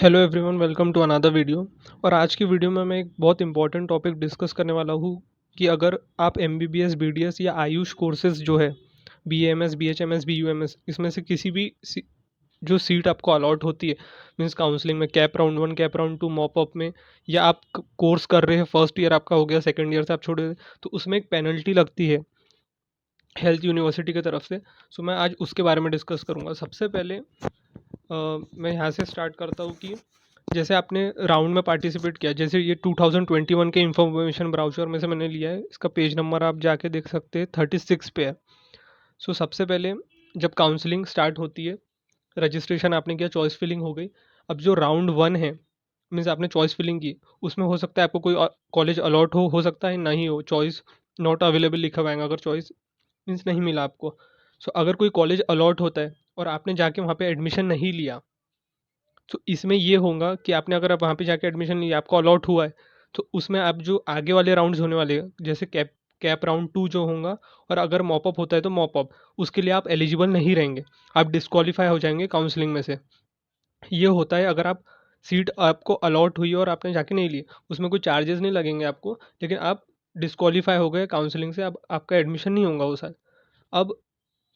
Hello everyone, welcome to another video. और आज की वीडियो में मैं एक बहुत इंपॉर्टेंट टॉपिक डिस्कस करने वाला हूँ कि अगर आप एमबीबीएस, बीडीएस या आयुष कोर्सेज जो है बीएएमएस, बीएचएमएस, बीयूएमएस, इसमें से किसी भी जो सीट आपको अलॉट होती है, मींस काउंसलिंग में cap round 1, cap round 2, mop up में, या आप कोर्स कर रहे हैं, फर्स्ट ईयर आपका हो गया, सेकेंड ईयर से आप छोड़ रहे तो उसमें एक पेनल्टी लगती है हेल्थ यूनिवर्सिटी की तरफ से। सो मैं आज उसके बारे में डिस्कस करूँगा। सबसे पहले मैं यहाँ से स्टार्ट करता हूँ कि जैसे आपने राउंड में पार्टिसिपेट किया, जैसे ये 2021 के इंफॉर्मेशन ब्राउचर में से मैंने लिया है, इसका पेज नंबर आप जाके देख सकते हैं, 36 पे है। सो सबसे पहले जब काउंसलिंग स्टार्ट होती है, रजिस्ट्रेशन आपने किया, चॉइस फिलिंग हो गई। अब जो राउंड 1 है, मीन्स आपने चॉइस फिलिंग की, उसमें हो सकता है आपको कोई कॉलेज अलॉट हो सकता है नहीं हो, चॉइस नॉट अवेलेबल लिखा हुआ है अगर चॉइस मीन्स नहीं मिला आपको। सो अगर कोई कॉलेज अलॉट होता है और आपने जाके वहाँ पे एडमिशन नहीं लिया, तो इसमें ये होगा कि आपने अगर आप वहाँ पे जाके एडमिशन लिया, आपको अलॉट हुआ है, तो उसमें आप जो आगे वाले राउंड्स होने वाले हैं, जैसे कैप कैप राउंड 2 जो होगा, और अगर मॉपअप होता है तो मॉपअप, उसके लिए आप एलिजिबल नहीं रहेंगे, आप डिस्क्वालीफाई हो जाएंगे काउंसलिंग में से। ये होता है अगर आप सीट आपको अलॉट हुई और आपने जाके नहीं ली, उसमें कोई चार्जेस नहीं लगेंगे आपको, लेकिन आप डिस्क्वालीफाई हो गए काउंसलिंग से, अब आपका एडमिशन नहीं होगा वो साल। अब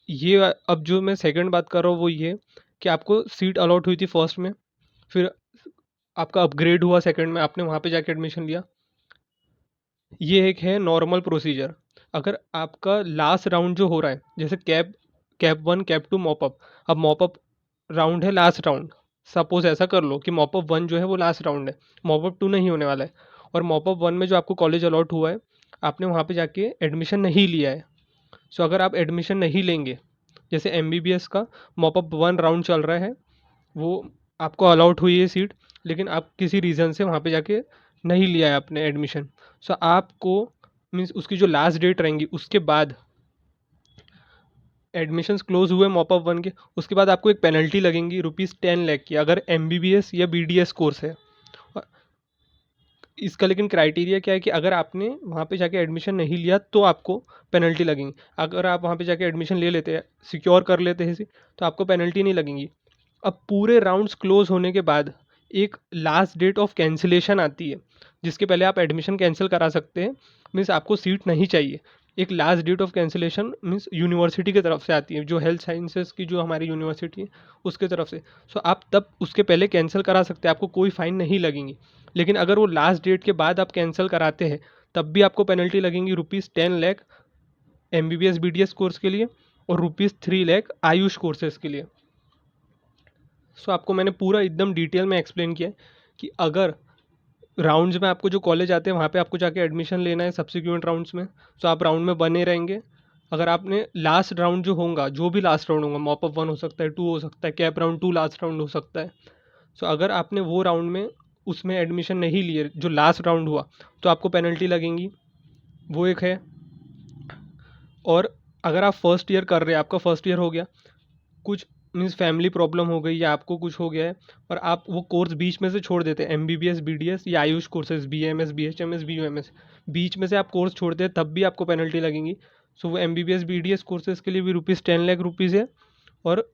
ये अब जो मैं सेकंड बात कर रहा हूँ वो ये कि आपको सीट अलॉट हुई थी फर्स्ट में, फिर आपका अपग्रेड हुआ सेकंड में, आपने वहाँ पे जाके एडमिशन लिया। ये एक है नॉर्मल प्रोसीजर। अगर आपका लास्ट राउंड जो हो रहा है, जैसे कैप कैप 1, कैप 2, मॉपअप, अब मॉपअप राउंड है लास्ट राउंड, सपोज ऐसा कर लो कि मॉपअप 1 जो है वो लास्ट राउंड है, मॉपअप 2 नहीं होने वाला है, और मॉपअप 1 में जो आपको कॉलेज अलॉट हुआ है, आपने वहाँ पे जाके एडमिशन नहीं लिया है। सो अगर आप एडमिशन नहीं लेंगे, जैसे एमबीबीएस का मॉपअप 1 राउंड चल रहा है, वो आपको अलॉट हुई है सीट, लेकिन आप किसी रीज़न से वहाँ पे जाके नहीं लिया है आपने एडमिशन। सो आपको मीन्स उसकी जो लास्ट डेट रहेंगी उसके बाद, एडमिशन्स क्लोज हुए मॉपअप 1 के, उसके बाद आपको एक पेनल्टी लगेंगी ₹10 लाख की, अगर एमबीबीएस या बीडीएस कोर्स है। और इसका लेकिन क्राइटेरिया क्या है कि अगर आपने वहाँ पे जाके एडमिशन नहीं लिया तो आपको पेनल्टी लगेंगी। अगर आप वहाँ पे जाके एडमिशन ले लेते हैं, सिक्योर कर लेते हैं तो आपको पेनल्टी नहीं लगेंगी। अब पूरे राउंड्स क्लोज होने के बाद एक लास्ट डेट ऑफ कैंसिलेशन आती है, जिसके पहले आप एडमिशन कैंसिल करा सकते हैं, मीन्स आपको सीट नहीं चाहिए। एक last date of cancellation means university की तरफ से आती है, जो हेल्थ साइंसेज की जो हमारी यूनिवर्सिटी है उसके तरफ से। सो आप तब उसके पहले कैंसिल करा सकते हैं, आपको कोई फाइन नहीं लगेंगी। लेकिन अगर वो लास्ट डेट के बाद आप कैंसिल कराते हैं, तब भी आपको पेनल्टी लगेंगी ₹10 लाख एमबीबीएस बीडीएस कोर्स के लिए, और ₹3 लाख आयुष कोर्सेज के लिए। सो आपको मैंने पूरा एकदम डिटेल में एक्सप्लेन किया है कि अगर राउंड्स में आपको जो कॉलेज आते हैं वहाँ पे आपको जाके एडमिशन लेना है सब्सिक्वेंट राउंड्स में, तो आप राउंड में बने रहेंगे। अगर आपने लास्ट राउंड जो होगा, जो भी लास्ट राउंड होगा, मॉपअप 1 हो सकता है, 2 हो सकता है, कैप राउंड 2 लास्ट राउंड हो सकता है। सो अगर आपने वो राउंड में उसमें एडमिशन नहीं लिए जो लास्ट राउंड हुआ, तो आपको पेनल्टी लगेंगी, वो एक है। और अगर आप फर्स्ट ईयर कर रहे हैं, आपका फर्स्ट ईयर हो गया, कुछ मीन्स फैमिली प्रॉब्लम हो गई या आपको कुछ हो गया है, और आप वो कोर्स बीच में से छोड़ देते हैं, एमबीबीएस, बीडीएस या AYUSH courses, BMS, BHMS, BUMS, बीच में से आप कोर्स छोड़ते हैं, तब भी आपको पेनल्टी लगेंगी। सो वो एमबीबीएस, बीडीएस कोर्सेज के लिए भी ₹10 लाख है, और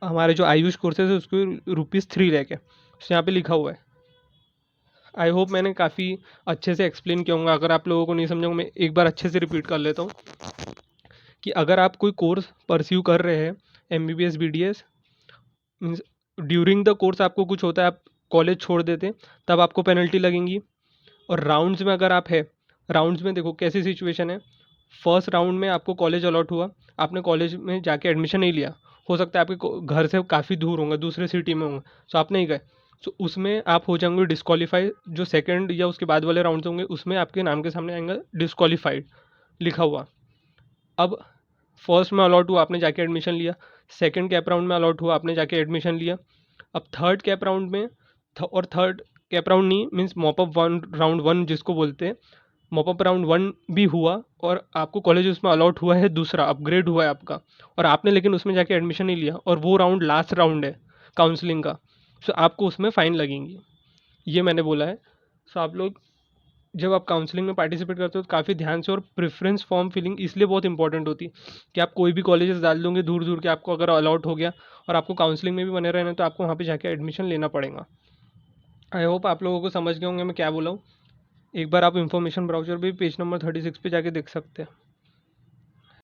हमारे जो आयुष कोर्सेज है उसके ₹3 लाख है। तो यहाँ पे लिखा हुआ है। आई होप मैंने काफ़ी अच्छे से एक्सप्लेन किया होगा। अगर आप लोगों को नहीं समझा, मैं एक बार अच्छे से रिपीट कर लेता हूँ कि अगर आप कोई कोर्स परस्यू कर रहे हैं, M B B S, B D S, means during the course आपको कुछ होता है, आप कॉलेज छोड़ देते हैं, तब आपको पेनल्टी लगेंगी। और राउंड्स में अगर आप है, राउंड्स में देखो कैसी सिचुएशन है। फर्स्ट राउंड में आपको कॉलेज अलॉट हुआ, आपने कॉलेज में जाके एडमिशन नहीं लिया, हो सकता है आपके घर से काफ़ी दूर होंगे, दूसरे सिटी में होंगे, सो आप नहीं गए, सो उसमें आप हो जाएंगे डिस्क्वालीफाई। जो सेकंड या उसके बाद वाले राउंड्स होंगे उसमें आपके नाम के सामने आएंगे डिस्क्वालीफाइड लिखा हुआ। अब फर्स्ट में अलॉट हुआ, आपने जाके एडमिशन लिया, सेकंड कैप राउंड में अलॉट हुआ, आपने जाके एडमिशन लिया। अब थर्ड कैप राउंड में और थर्ड कैप राउंड नहीं, मीन्स मॉपअप 1 राउंड 1 जिसको बोलते हैं, मॉपअप राउंड 1 भी हुआ और आपको कॉलेज उसमें अलॉट हुआ है, दूसरा अपग्रेड हुआ है आपका, और आपने लेकिन उसमें जाके एडमिशन नहीं लिया, और वो राउंड लास्ट राउंड है काउंसलिंग का, सो आपको उसमें फ़ाइन लगेंगी। ये मैंने बोला है। सो आप लोग जब आप काउंसलिंग में पार्टिसिपेट करते हो तो काफ़ी ध्यान से, और प्रेफरेंस फॉर्म फिलिंग इसलिए बहुत इंपॉर्टेंट होती है कि आप कोई भी कॉलेजेस डाल दोगे दूर दूर के, आपको अगर अलॉट हो गया और आपको काउंसलिंग में भी बने रहना, तो आपको वहाँ पे जाके एडमिशन लेना पड़ेगा। आई होप आप लोगों को समझ गए होंगे मैं क्या बोला हूँ। एक बार आप इन्फॉर्मेशन ब्राउचर भी पेज नंबर 36 पे जाके देख सकते हैं।